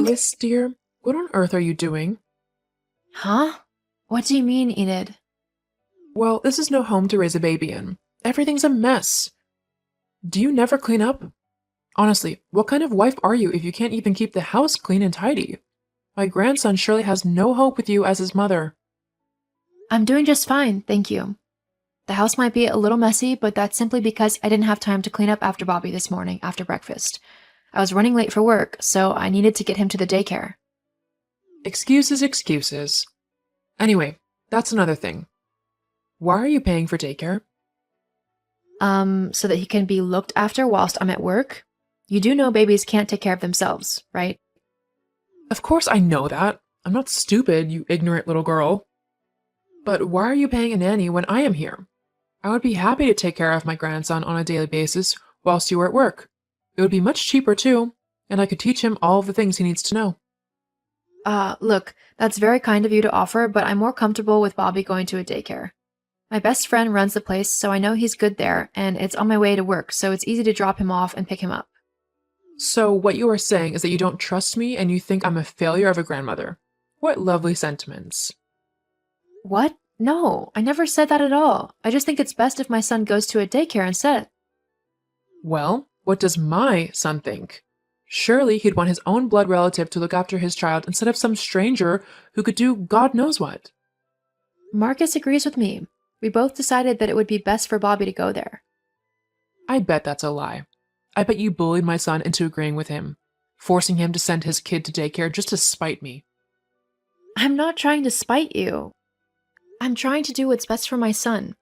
Alice, dear, what on earth are you doing? Huh? What do you mean, Enid? Well, this is no home to raise a baby in. Everything's a mess. Do you never clean up? Honestly, what kind of wife are you if you can't even keep the house clean and tidy? My grandson surely has no hope with you as his mother. I'm doing just fine, thank you. The house might be a little messy, but that's simply because I didn't have time to clean up after Bobby this morning after breakfast. I was running late for work, so I needed to get him to the daycare. Excuses, excuses. Anyway, that's another thing. Why are you paying for daycare? So that he can be looked after whilst I'm at work? You do know babies can't take care of themselves, right? Of course I know that. I'm not stupid, you ignorant little girl. But why are you paying a nanny when I am here? I would be happy to take care of my grandson on a daily basis whilst you are at work. It would be much cheaper too, and I could teach him all of the things he needs to know. Look, that's very kind of you to offer, but I'm more comfortable with Bobby going to a daycare. My best friend runs the place, so I know he's good there, and it's on my way to work, so it's easy to drop him off and pick him up. So, what you are saying is that you don't trust me and you think I'm a failure of a grandmother. What lovely sentiments. What? No, I never said that at all. I just think it's best if my son goes to a daycare instead. Well, what does my son think? Surely he'd want his own blood relative to look after his child instead of some stranger who could do God knows what. Marcus agrees with me. We both decided that it would be best for Bobby to go there. I bet that's a lie. I bet you bullied my son into agreeing with him, forcing him to send his kid to daycare just to spite me. I'm not trying to spite you. I'm trying to do what's best for my son.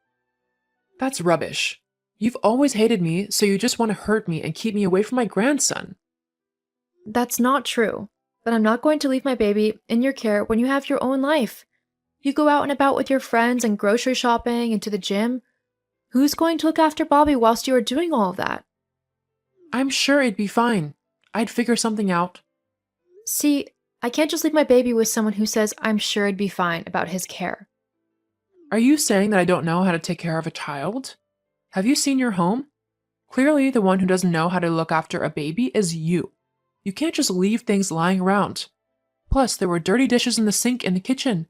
That's rubbish. You've always hated me, so you just want to hurt me and keep me away from my grandson. That's not true. But I'm not going to leave my baby in your care when you have your own life. You go out and about with your friends and grocery shopping and to the gym. Who's going to look after Bobby whilst you are doing all of that? I'm sure it'd be fine. I'd figure something out. See, I can't just leave my baby with someone who says I'm sure it'd be fine about his care. Are you saying that I don't know how to take care of a child? Have you seen your home? Clearly, the one who doesn't know how to look after a baby is you. You can't just leave things lying around. Plus, there were dirty dishes in the sink in the kitchen.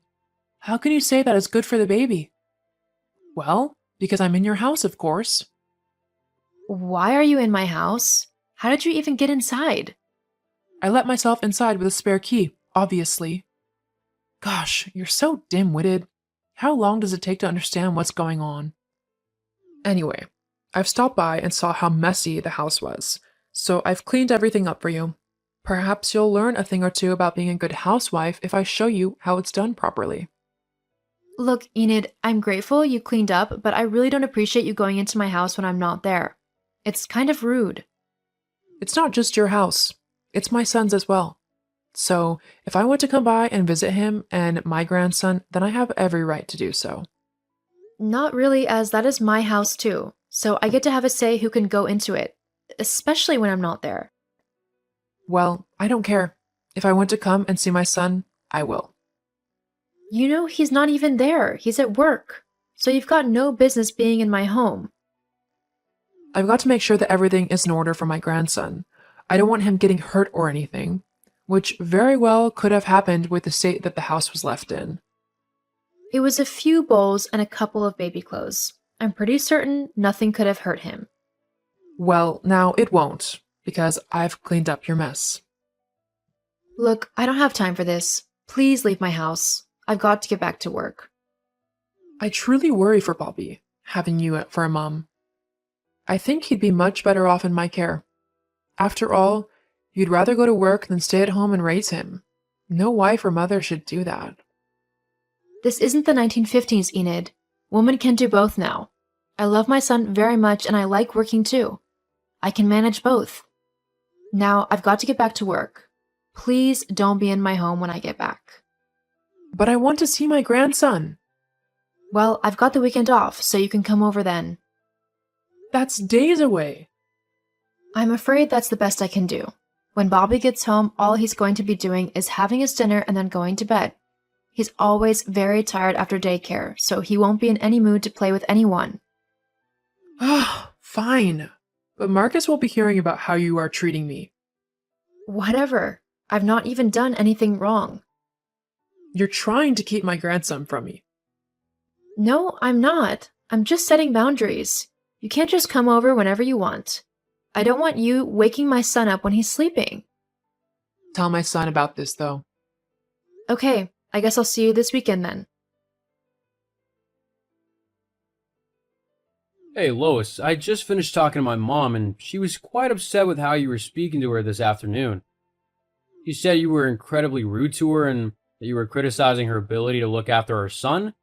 How can you say that is good for the baby? Well, because I'm in your house, of course. Why are you in my house? How did you even get inside? I let myself inside with a spare key, obviously. Gosh, you're so dim-witted. How long does it take to understand what's going on? Anyway, I've stopped by and saw how messy the house was, so I've cleaned everything up for you. Perhaps you'll learn a thing or two about being a good housewife if I show you how it's done properly. Look, Enid, I'm grateful you cleaned up, but I really don't appreciate you going into my house when I'm not there. It's kind of rude. It's not just your house, it's my son's as well. So, if I want to come by and visit him and my grandson, then I have every right to do so. Not really, as that is my house too, so I get to have a say who can go into it, especially when I'm not there. Well, I don't care. If I want to come and see my son, I will. You know, he's not even there, he's at work, so you've got no business being in my home. I've got to make sure that everything is in order for my grandson. I don't want him getting hurt or anything, which very well could have happened with the state that the house was left in. It was a few bowls and a couple of baby clothes. I'm pretty certain nothing could have hurt him. Well, now it won't, because I've cleaned up your mess. Look, I don't have time for this. Please leave my house. I've got to get back to work. I truly worry for Bobby, having you for a mom. I think he'd be much better off in my care. After all, you'd rather go to work than stay at home and raise him. No wife or mother should do that. This isn't the 1950s, Enid. Women can do both now. I love my son very much and I like working too. I can manage both. Now, I've got to get back to work. Please don't be in my home when I get back. But I want to see my grandson. Well, I've got the weekend off, so you can come over then. That's days away. I'm afraid that's the best I can do. When Bobby gets home, all he's going to be doing is having his dinner and then going to bed. He's always very tired after daycare, so he won't be in any mood to play with anyone. Ah, fine. But Marcus will be hearing about how you are treating me. Whatever. I've not even done anything wrong. You're trying to keep my grandson from me. No, I'm not. I'm just setting boundaries. You can't just come over whenever you want. I don't want you waking my son up when he's sleeping. Tell my son about this, though. Okay, I guess I'll see you this weekend then. Hey, Lois, I just finished talking to my mom, and she was quite upset with how you were speaking to her this afternoon. She said you were incredibly rude to her and that you were criticizing her ability to look after her son.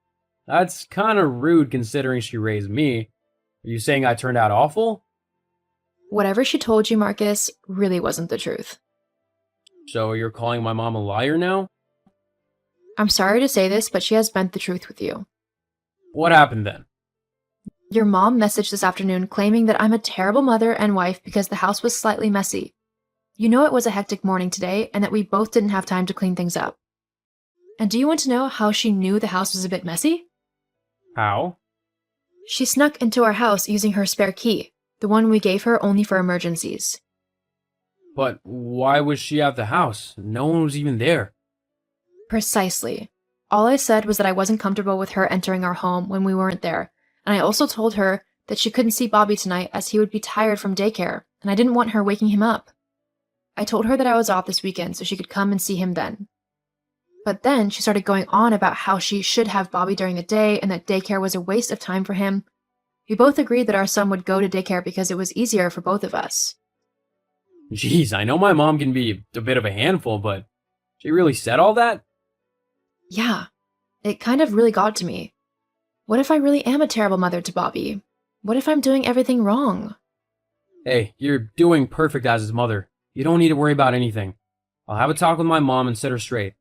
That's kind of rude considering she raised me. Are you saying I turned out awful? Whatever she told you, Marcus, really wasn't the truth. So you're calling my mom a liar now? I'm sorry to say this, but she has bent the truth with you. What happened then? Your mom messaged this afternoon claiming that I'm a terrible mother and wife because the house was slightly messy. You know it was a hectic morning today and that we both didn't have time to clean things up. And do you want to know how she knew the house was a bit messy? How? She snuck into our house using her spare key, the one we gave her only for emergencies. But why was she at the house? No one was even there. Precisely. All I said was that I wasn't comfortable with her entering our home when we weren't there, and I also told her that she couldn't see Bobby tonight as he would be tired from daycare, and I didn't want her waking him up. I told her that I was off this weekend so she could come and see him then. But then she started going on about how she should have Bobby during the day and that daycare was a waste of time for him. We both agreed that our son would go to daycare because it was easier for both of us. Jeez, I know my mom can be a bit of a handful, but she really said all that? Yeah, it kind of really got to me. What if I really am a terrible mother to Bobby? What if I'm doing everything wrong? Hey, you're doing perfect as his mother. You don't need to worry about anything. I'll have a talk with my mom and set her straight.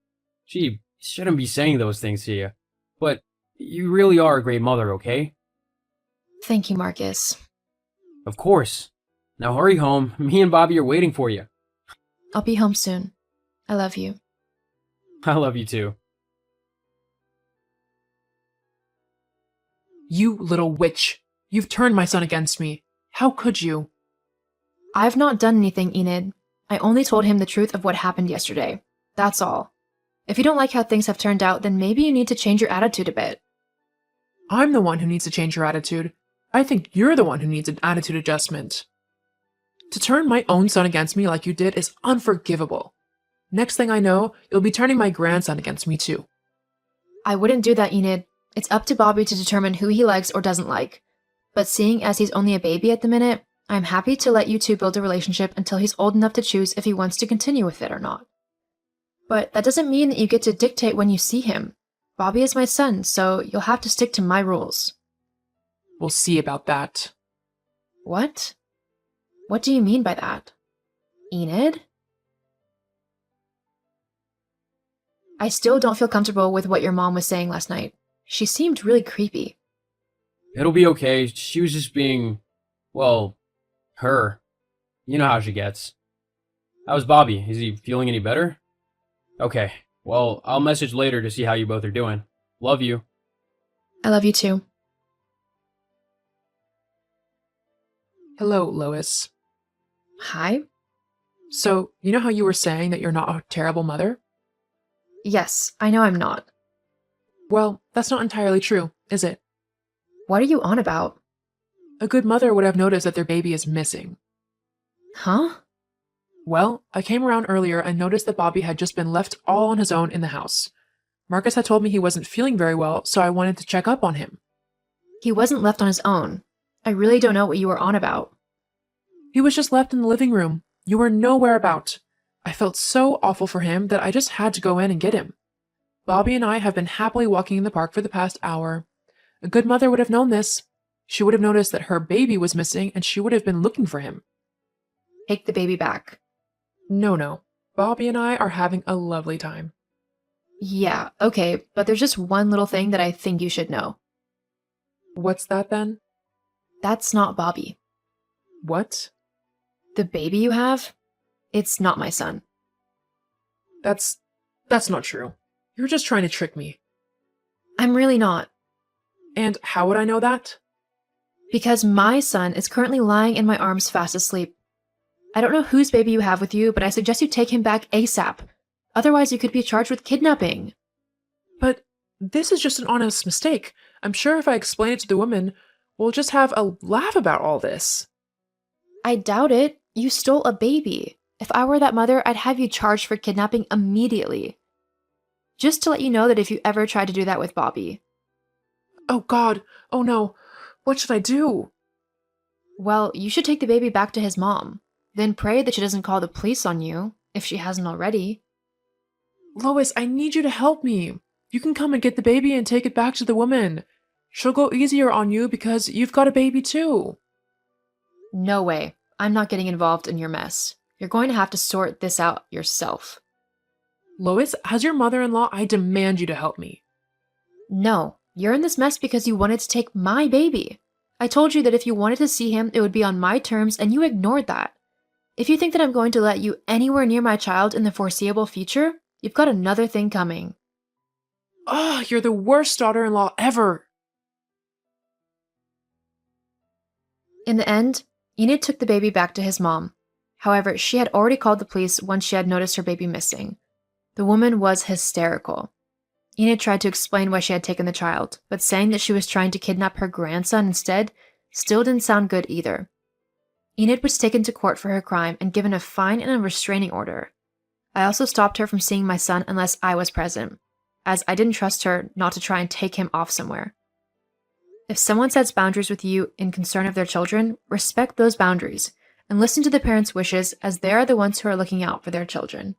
She shouldn't be saying those things to you. But you really are a great mother, okay? Thank you, Marcus. Of course. Now hurry home. Me and Bobby are waiting for you. I'll be home soon. I love you. I love you too. You little witch. You've turned my son against me. How could you? I've not done anything, Enid. I only told him the truth of what happened yesterday. That's all. If you don't like how things have turned out, then maybe you need to change your attitude a bit. I'm the one who needs to change your attitude. I think you're the one who needs an attitude adjustment. To turn my own son against me like you did is unforgivable. Next thing I know, you'll be turning my grandson against me too. I wouldn't do that, Enid. It's up to Bobby to determine who he likes or doesn't like. But seeing as he's only a baby at the minute, I'm happy to let you two build a relationship until he's old enough to choose if he wants to continue with it or not. But that doesn't mean that you get to dictate when you see him. Bobby is my son, so you'll have to stick to my rules. We'll see about that. What? What do you mean by that? Enid? I still don't feel comfortable with what your mom was saying last night. She seemed really creepy. It'll be okay. She was just being, well, her. You know how she gets. How's Bobby? Is he feeling any better? Okay. Well, I'll message later to see how you both are doing. Love you. I love you too. Hello, Lois. Hi? So, you know how you were saying that you're not a terrible mother? Yes, I know I'm not. Well, that's not entirely true, is it? What are you on about? A good mother would have noticed that their baby is missing. Huh? Well, I came around earlier and noticed that Bobby had just been left all on his own in the house. Marcus had told me he wasn't feeling very well, so I wanted to check up on him. He wasn't left on his own. I really don't know what you were on about. He was just left in the living room. You were nowhere about. I felt so awful for him that I just had to go in and get him. Bobby and I have been happily walking in the park for the past hour. A good mother would have known this. She would have noticed that her baby was missing and she would have been looking for him. Take the baby back. No. Bobby and I are having a lovely time. Yeah, okay, but there's just one little thing that I think you should know. What's that then? That's not Bobby. What? The baby you have? It's not my son. That's not true. You're just trying to trick me. I'm really not. And how would I know that? Because my son is currently lying in my arms fast asleep. I don't know whose baby you have with you, but I suggest you take him back ASAP. Otherwise, you could be charged with kidnapping. But this is just an honest mistake. I'm sure if I explain it to the woman, we'll just have a laugh about all this. I doubt it. You stole a baby. If I were that mother, I'd have you charged for kidnapping immediately. Just to let you know that if you ever try to do that with Bobby. Oh God, oh no, what should I do? Well, you should take the baby back to his mom. Then pray that she doesn't call the police on you, if she hasn't already. Lois, I need you to help me. You can come and get the baby and take it back to the woman. She'll go easier on you because you've got a baby too. No way. I'm not getting involved in your mess. You're going to have to sort this out yourself. Lois, as your mother-in-law, I demand you to help me. No, you're in this mess because you wanted to take my baby. I told you that if you wanted to see him, it would be on my terms, and you ignored that. If you think that I'm going to let you anywhere near my child in the foreseeable future, you've got another thing coming. Oh, you're the worst daughter-in-law ever. In the end, Enid took the baby back to his mom. However, she had already called the police once she had noticed her baby missing. The woman was hysterical. Enid tried to explain why she had taken the child, but saying that she was trying to kidnap her grandson instead still didn't sound good either. Enid was taken to court for her crime and given a fine and a restraining order. I also stopped her from seeing my son unless I was present, as I didn't trust her not to try and take him off somewhere. If someone sets boundaries with you in concern of their children, respect those boundaries and listen to the parents' wishes, as they are the ones who are looking out for their children.